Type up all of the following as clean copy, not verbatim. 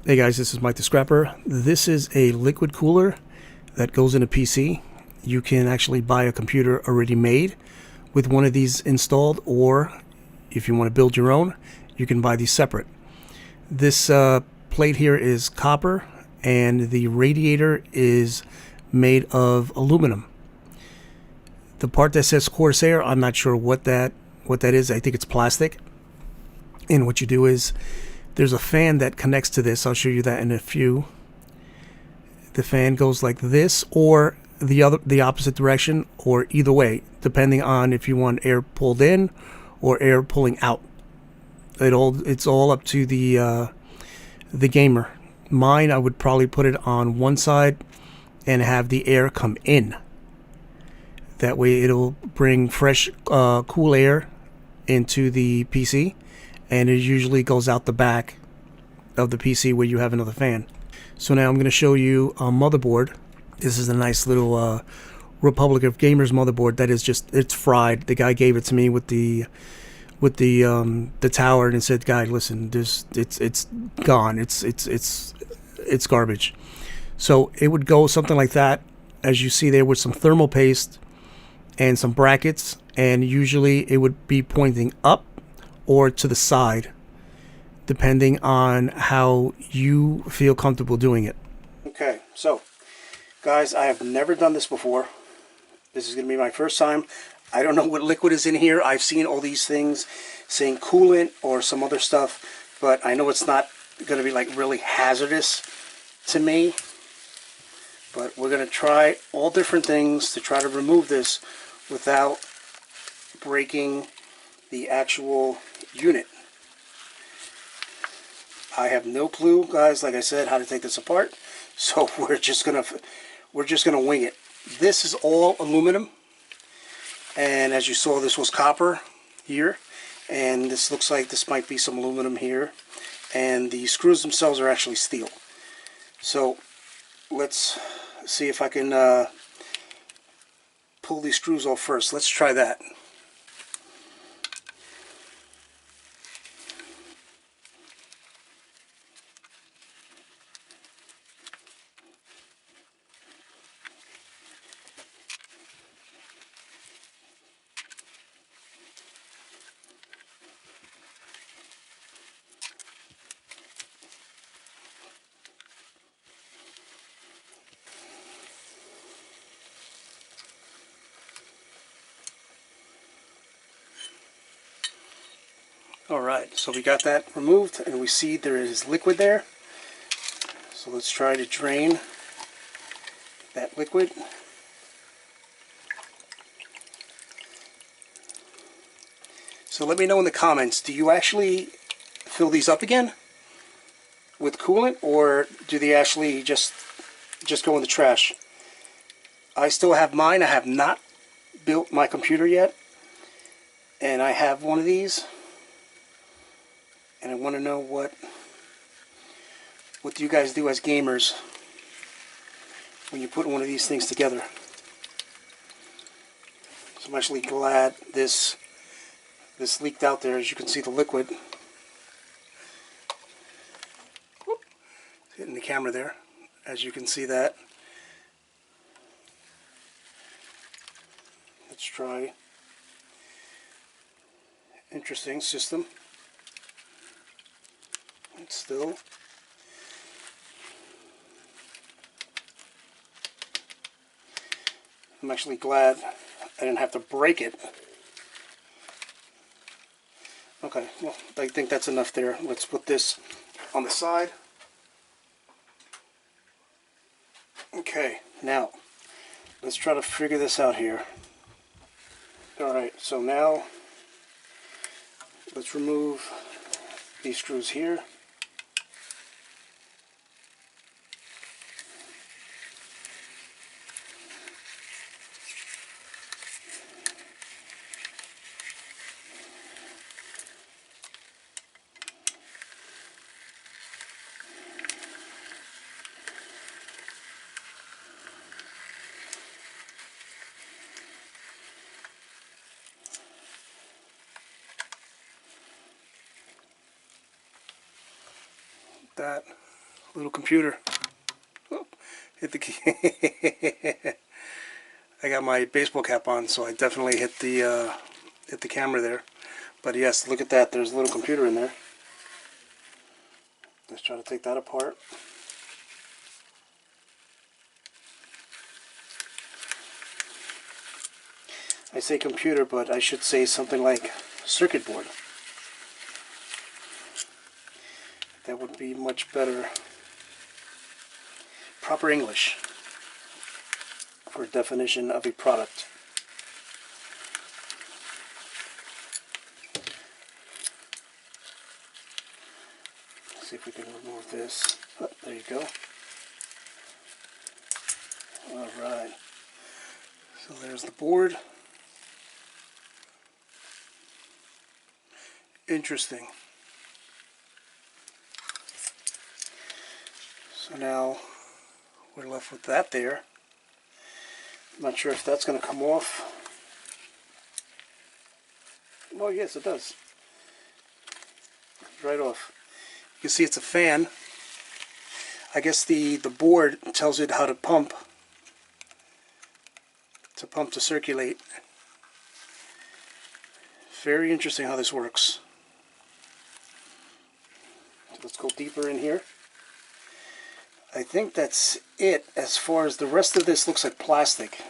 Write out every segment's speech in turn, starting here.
Hey guys, this is Mike the Scrapper. This is a liquid cooler that goes in a PC. You can actually buy a computer already made with one of these installed, or if you want to build your own, you can buy these separate. This plate here is copper, and the radiator is made of aluminum. The part that says Corsair, I'm not sure what that is. I think it's plastic. And what you do is there's a fan that connects to this. I'll show you that in a few. The fan goes like this, or the opposite direction, or either way, depending on if you want air pulled in or air pulling out. It's all up to the gamer. Mine, I would probably put it on one side and have the air come in. That way it'll bring fresh, cool air into the PC, and it usually goes out the back of the PC where you have another fan. So now I'm going to show you a motherboard. This is a nice little Republic of Gamers motherboard that is it's fried. The guy gave it to me with the tower, and it said, "Guy, listen, it's gone. It's garbage." So it would go something like that, as you see there, with some thermal paste and some brackets, and usually it would be pointing up or to the side, depending on how you feel comfortable doing it. Okay, so guys, I have never done this before. This is going to be my first time. I don't know what liquid is in here. I've seen all these things saying coolant or some other stuff, but I know it's not going to be like really hazardous to me. But we're going to try all different things to try to remove this without breaking the actual unit. I have no clue, guys, like I said, how to take this apart. So we're just gonna wing it. This is all aluminum, and as you saw, this was copper here, and this looks like this might be some aluminum here, and the screws themselves are actually steel. So let's see if I can pull these screws off first. Let's try that. Alright, so we got that removed, and we see there is liquid there. So let's try to drain that liquid. So let me know in the comments, do you actually fill these up again with coolant, or do they actually just go in the trash? I still have mine. I have not built my computer yet, and I have one of these. And I want to know what do you guys do as gamers when you put one of these things together. So I'm actually glad this leaked out there. As you can see, the liquid. Whoop, hitting the camera there. As you can see that. Let's try. Interesting system. It's still. I'm actually glad I didn't have to break it. Okay, well, I think that's enough there. Let's put this on the side. Okay, now let's try to figure this out here. Alright, so now let's remove these screws here. That. Little computer. Oh, hit the key. I got my baseball cap on, so I definitely hit the camera there. But yes, look at that. There's a little computer in there. Let's try to take that apart. I say computer, but I should say something like circuit board. That would be much better. Proper English for definition of a product. Let's see if we can remove this. Oh, there you go. Alright. So there's the board. Interesting. So now we're left with that there. I'm not sure if that's going to come off. Well, yes, it does. Right off. You can see it's a fan. I guess the board tells it how to pump. To circulate. Very interesting how this works. So let's go deeper in here. I think that's it. As far as the rest of this looks like plastic.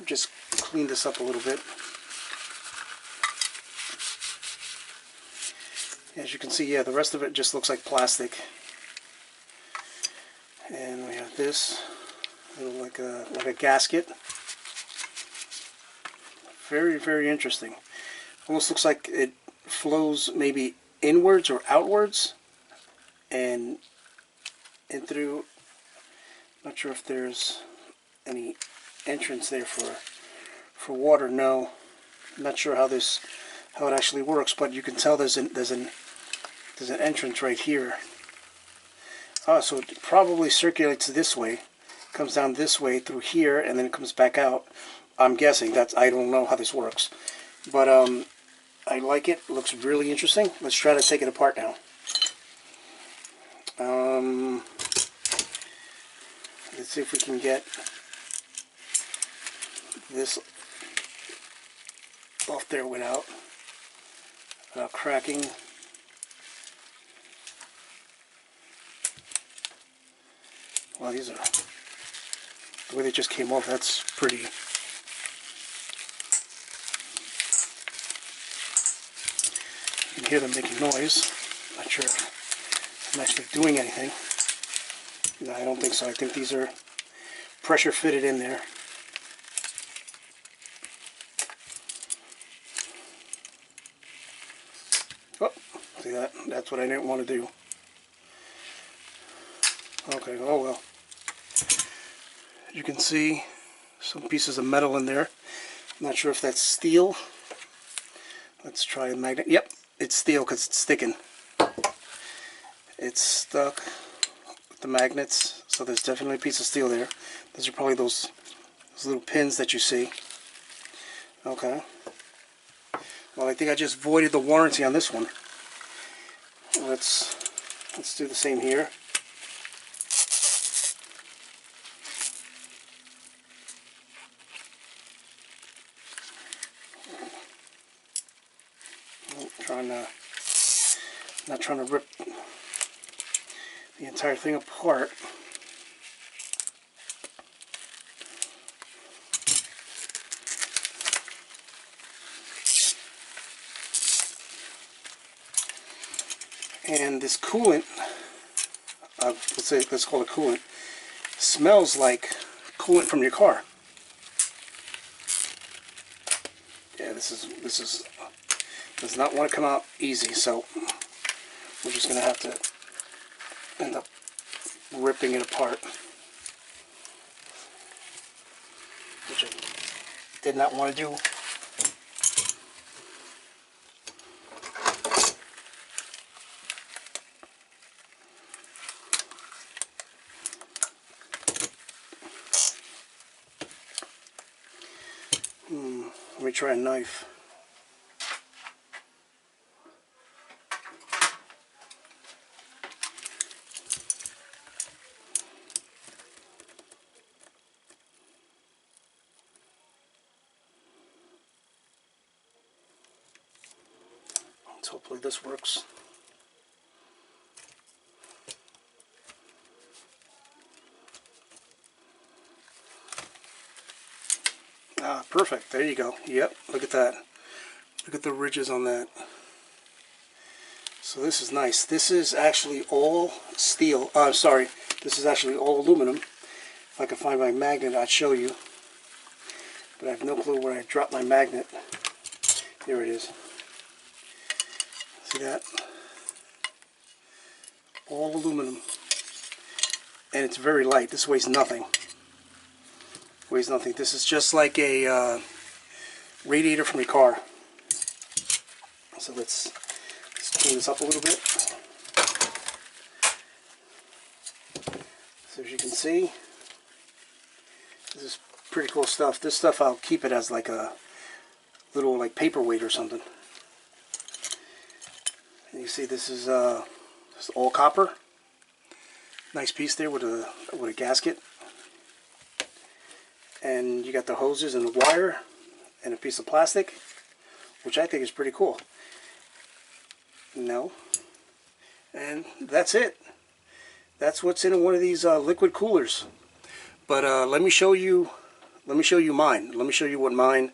Just clean this up a little bit. As you can see, yeah, the rest of it just looks like plastic. And we have this, like a gasket. Very, very interesting. Almost looks like it flows maybe inwards or outwards, and through. Not sure if there's any entrance there for water. No, I'm not sure how it actually works, but you can tell there's an entrance right here. So it probably circulates this way, comes down this way through here, and then it comes back out. I'm guessing. I don't know how this works, but I like it. It looks really interesting. Let's try to take it apart now. Let's see if we can get this off there without cracking. Well, these are the way they just came off. That's pretty. You can hear them making noise. Not sure if I'm actually doing anything. No, I don't think so. I think these are pressure fitted in there. Oh, see that? That's what I didn't want to do. Okay, oh well. You can see some pieces of metal in there. I'm not sure if that's steel. Let's try a magnet. Yep, it's steel because it's sticking. It's stuck with the magnets, so there's definitely a piece of steel there. Those are probably those little pins that you see. Okay. Well, I think I just voided the warranty on this one. Let's do the same here. Not trying to rip the entire thing apart. And this coolant, let's call it coolant, smells like coolant from your car. Yeah, this does not want to come out easy, so we're just going to have to end up ripping it apart, which I did not want to do. Let me try a knife. hopefully this works. Ah, perfect. There you go. Yep, look at that. Look at the ridges on that. So this is nice. This is actually all steel. Sorry, this is actually all aluminum. If I could find my magnet, I'd show you. But I have no clue where I dropped my magnet. Here it is. See that? All aluminum. And it's very light. This weighs nothing. Weighs nothing. This is just like a radiator from your car. So let's clean this up a little bit. So as you can see, this is pretty cool stuff. This stuff I'll keep it as like a little like paperweight or something. And you see this is all copper. Nice piece there with a gasket. And you got the hoses and the wire and a piece of plastic, which I think is pretty cool. No. And that's it. That's what's in one of these liquid coolers. But let me show you mine. Let me show you what mine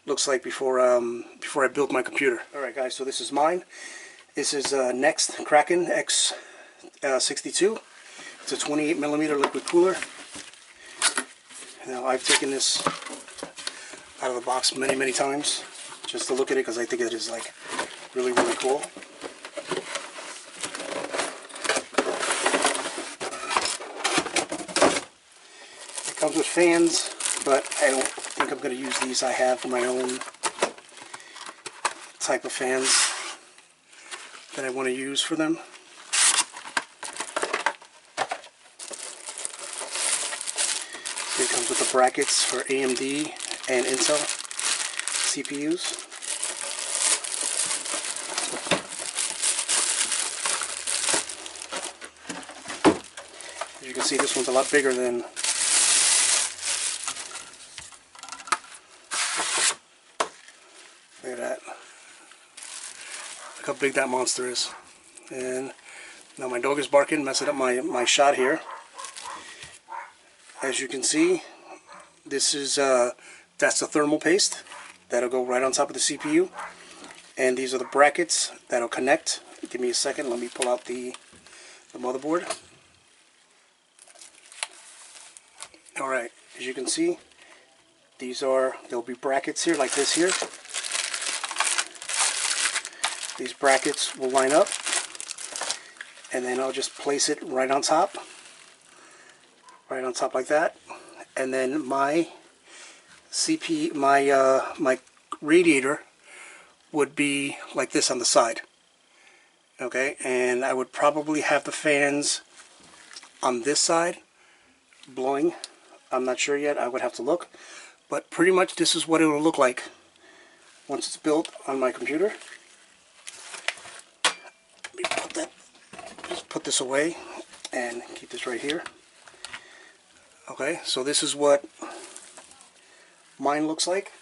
looks like before I build my computer. Alright guys, so this is mine. This is Next Kraken X62. It's a 28mm liquid cooler. Now I've taken this out of the box many times just to look at it because I think it is like really cool. It comes with fans, but I don't think I'm going to use these. I have my own type of fans that I want to use for them. It comes with the brackets for AMD and Intel CPUs. As you can see, this one's a lot bigger than look at that. Look how big that monster is. And now my dog is barking, messing up my shot here. As you can see, this is that's the thermal paste that'll go right on top of the CPU, and these are the brackets that'll connect. Give me a second. Let me pull out the motherboard. All right, as you can see, there'll be brackets here like this here. These brackets will line up, and then I'll just place it right on top. Right on top like that, and then my my radiator would be like this on the side. Okay, and I would probably have the fans on this side blowing. I'm not sure yet. I would have to look, but pretty much this is what it will look like once it's built on my computer. Let me just put this away and keep this right here. Okay, so this is what mine looks like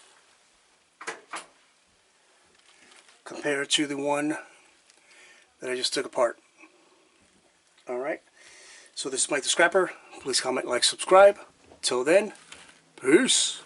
compared to the one that I just took apart. Alright, so this is Mike the Scrapper. Please comment, like, subscribe. Till then, peace.